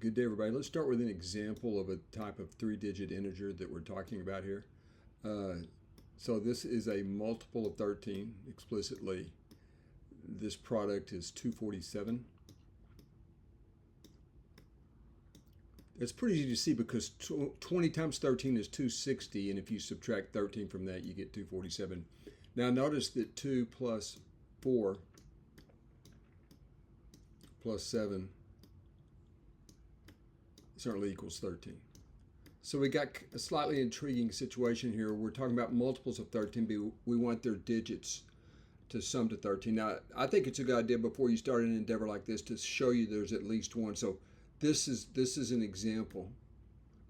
Good day, everybody. Let's start with an example of a type of three-digit integer that we're talking about here. So this is a multiple of 13 explicitly. This product is 247. It's pretty easy to see because 20 times 13 is 260, and if you subtract 13 from that, you get 247. Now notice that 2 plus 4 plus 7 certainly equals 13. So we got a slightly intriguing situation here. We're talking about multiples of 13, but we want their digits to sum to 13. Now, I think it's a good idea before you start an endeavor like this to show you there's at least one. So this is an example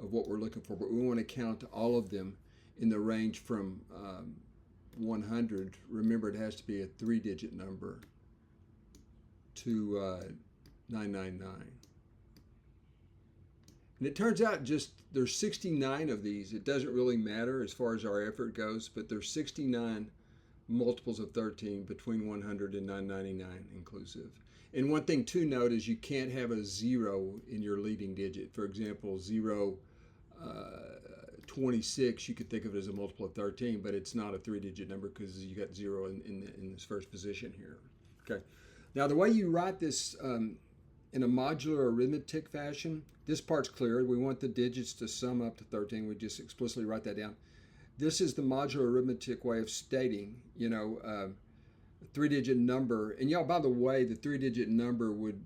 of what we're looking for, but we want to count all of them in the range from 100. Remember, it has to be a three-digit number to 999. And it turns out there's 69 of these. It doesn't really matter as far as our effort goes, but there's 69 multiples of 13 between 100 and 999 inclusive. And one thing to note is you can't have a 0 in your leading digit. For example, 26, you could think of it as a multiple of 13, but it's not a three-digit number because you got 0 in this first position here. Okay. Now the way you write this in a modular arithmetic fashion, this part's clear. We want the digits to sum up to 13. We just explicitly write that down. This is the modular arithmetic way of stating, a three-digit number. And y'all, by the way, the three-digit number would,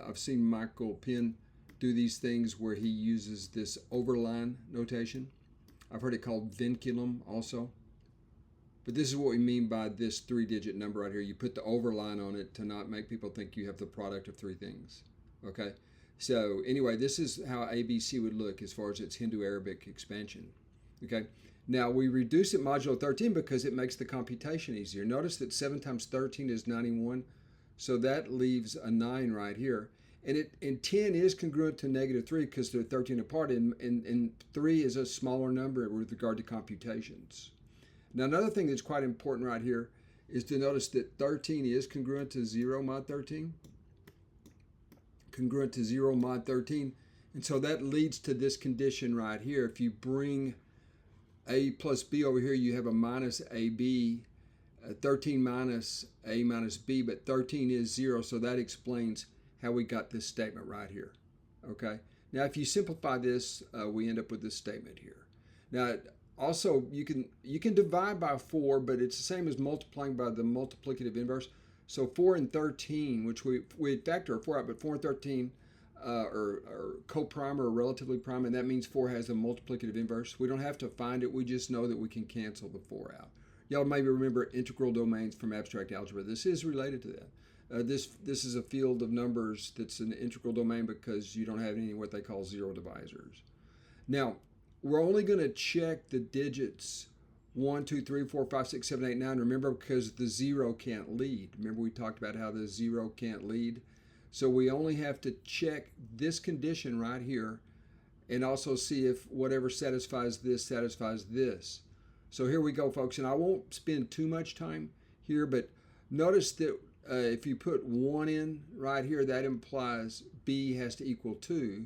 I've seen Michael Penn do these things where he uses this overline notation. I've heard it called vinculum also. But this is what we mean by this three-digit number right here. You put the overline on it to not make people think you have the product of three things. Okay? So anyway, this is how ABC would look as far as its Hindu-Arabic expansion. Okay? Now we reduce it modulo 13 because it makes the computation easier. Notice that 7 times 13 is 91. So that leaves a 9 right here. And 10 is congruent to negative 3 because they're 13 apart. And 3 is a smaller number with regard to computations. Now, another thing that's quite important right here is to notice that 13 is congruent to 0 mod 13. Congruent to 0 mod 13. And so that leads to this condition right here. If you bring a plus b over here, you have a minus ab, 13 minus a minus b, but 13 is 0. So that explains how we got this statement right here. Okay. Now, if you simplify this, we end up with this statement here. Now, also, you can divide by 4, but it's the same as multiplying by the multiplicative inverse. So 4 and 13, which we factor 4 out, but 4 and 13 are coprime or relatively prime, and that means 4 has a multiplicative inverse. We don't have to find it. We just know that we can cancel the 4 out. Y'all maybe remember integral domains from abstract algebra. This is related to that. This is a field of numbers that's an integral domain because you don't have any what they call zero divisors. Now, we're only going to check the digits 1, 2, 3, 4, 5, 6, 7, 8, 9. Remember, because the 0 can't lead. Remember we talked about how the 0 can't lead? So we only have to check this condition right here and also see if whatever satisfies this satisfies this. So here we go, folks. And I won't spend too much time here, but notice that if you put 1 in right here, that implies B has to equal 2.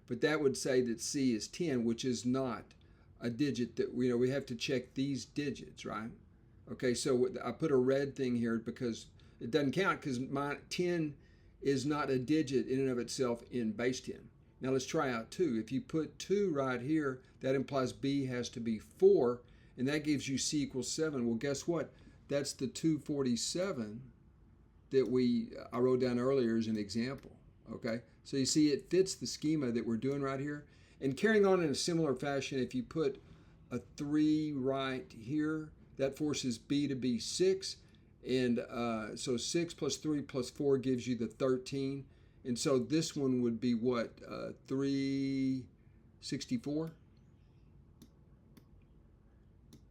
But that would say that C is 10, which is not a digit that we have to check these digits, right? Okay, so I put a red thing here because it doesn't count because my 10 is not a digit in and of itself in base 10. Now let's try out 2. If you put 2 right here, that implies B has to be 4, and that gives you C equals 7. Well, guess what? That's the 247 that I wrote down earlier as an example. Okay, so you see it fits the schema that we're doing right here. And carrying on in a similar fashion, if you put a 3 right here, that forces B to be 6. And so 6 plus 3 plus 4 gives you the 13. And so this one would be what, 364?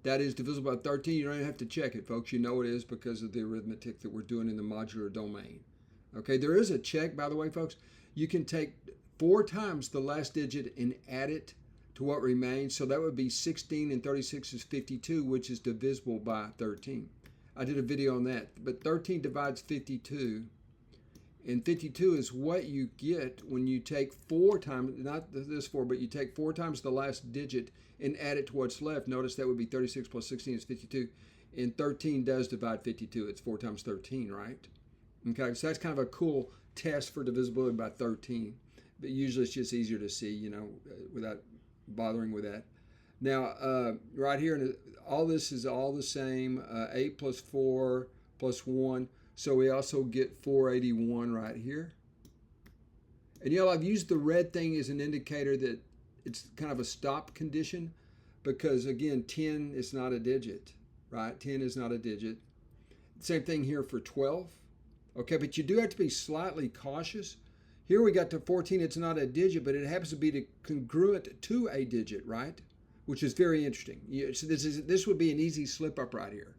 That is divisible by 13. You don't even have to check it, folks. You know it is because of the arithmetic that we're doing in the modular domain. Okay, there is a check, by the way, folks. You can take 4 times the last digit and add it to what remains. So that would be 16 and 36 is 52, which is divisible by 13. I did a video on that. But 13 divides 52 And 52 is what you get when you take 4 times, not this 4, but you take 4 times the last digit and add it to what's left. Notice that would be 36 plus 16 is 52. And 13 does divide 52. It's 4 times 13, right? Okay, so that's kind of a cool test for divisibility by 13. But usually it's just easier to see, you know, without bothering with that. Now, right here, all this is all the same. 8 plus 4 plus 1. So we also get 481 right here. And you know, I've used the red thing as an indicator that it's kind of a stop condition because, again, 10 is not a digit, right? 10 is not a digit. Same thing here for 12. Okay, but you do have to be slightly cautious. Here we got to 14. It's not a digit, but it happens to be congruent to a digit, right? Which is very interesting. So this would be an easy slip up right here.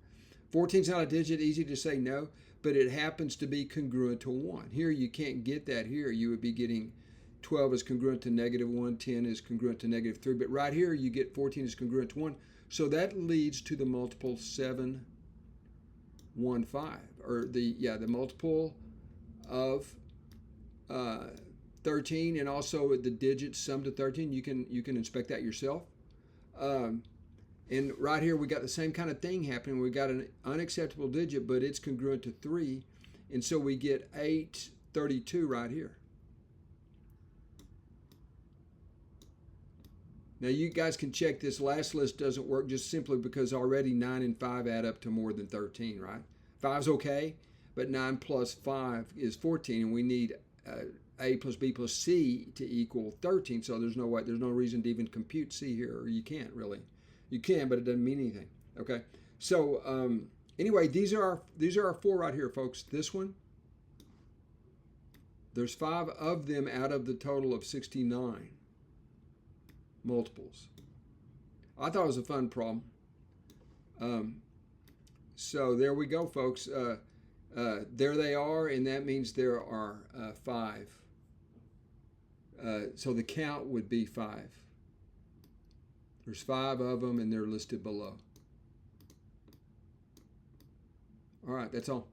14 is not a digit, easy to say no, but it happens to be congruent to 1. Here you can't get that here. You would be getting 12 is congruent to -1, 10 is congruent to -3, but right here you get 14 is congruent to 1. So that leads to the multiple 7, 1, 5, or the multiple of 13, and also the digits sum to 13. You can inspect that yourself. And right here we got the same kind of thing happening. We got an unacceptable digit, but it's congruent to 3, and so we get 832 right here. Now you guys can check this last list doesn't work just simply because already 9 and 5 add up to more than 13, right? 5's okay, but 9 plus 5 is 14, and we need A plus B plus C to equal 13. So there's no reason to even compute C here, or you can't really. You can, but it doesn't mean anything. Okay. So anyway, these are our 4 right here, folks. This one, there's 5 of them out of the total of 69 multiples. I thought it was a fun problem. So there we go, folks. There they are, and that means there are 5. So the count would be 5. There's 5 of them, and they're listed below. All right, that's all.